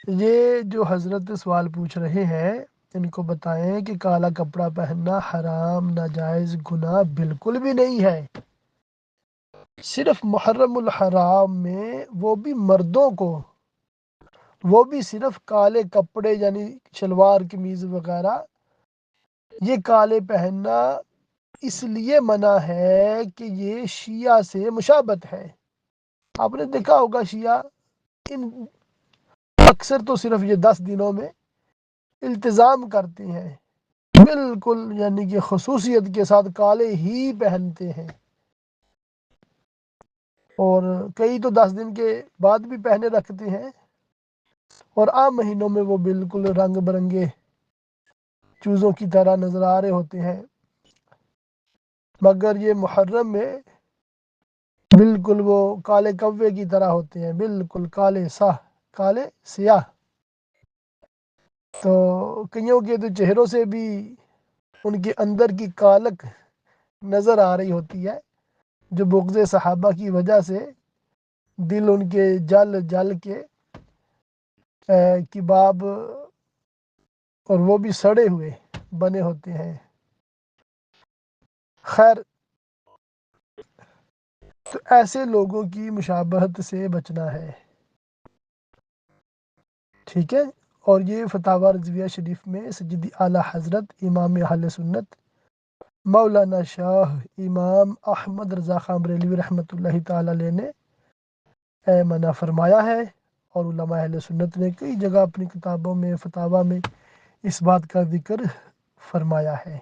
یہ جو حضرت سوال پوچھ رہے ہیں ان کو بتائیں کہ کالا کپڑا پہننا حرام ناجائز گناہ بالکل بھی نہیں ہے، صرف محرم الحرام میں وہ بھی مردوں کو، وہ بھی صرف کالے کپڑے یعنی شلوار قمیض وغیرہ یہ کالے پہننا اس لیے منع ہے کہ یہ شیعہ سے مشابہت ہے۔ آپ نے دیکھا ہوگا شیعہ ان اکثر تو صرف یہ 10 دنوں میں التزام کرتے ہیں، بالکل یعنی کہ خصوصیت کے ساتھ کالے ہی پہنتے ہیں، اور کئی تو 10 دن کے بعد بھی پہنے رکھتے ہیں، اور عام مہینوں میں وہ بالکل رنگ برنگے چوزوں کی طرح نظر آ رہے ہوتے ہیں، مگر یہ محرم میں بالکل وہ کالے کوے کی طرح ہوتے ہیں، بالکل کالے سیاہ۔ تو کئیوں کے تو چہروں سے بھی ان کے اندر کی کالک نظر آ رہی ہوتی ہے، جو بغض صحابہ کی وجہ سے دل ان کے جل جل کے کباب اور وہ بھی سڑے ہوئے بنے ہوتے ہیں۔ خیر، تو ایسے لوگوں کی مشابہت سے بچنا ہے، ٹھیک ہے۔ اور یہ فتاوی رضویہ شریف میں سیدی اعلیٰ حضرت امام اہل سنت مولانا شاہ امام احمد رضا خان بریلوی رحمۃ اللہ تعالی علیہ نے منع فرمایا ہے، اور علماء اہل سنت نے کئی جگہ اپنی کتابوں میں فتاوی میں اس بات کا ذکر فرمایا ہے۔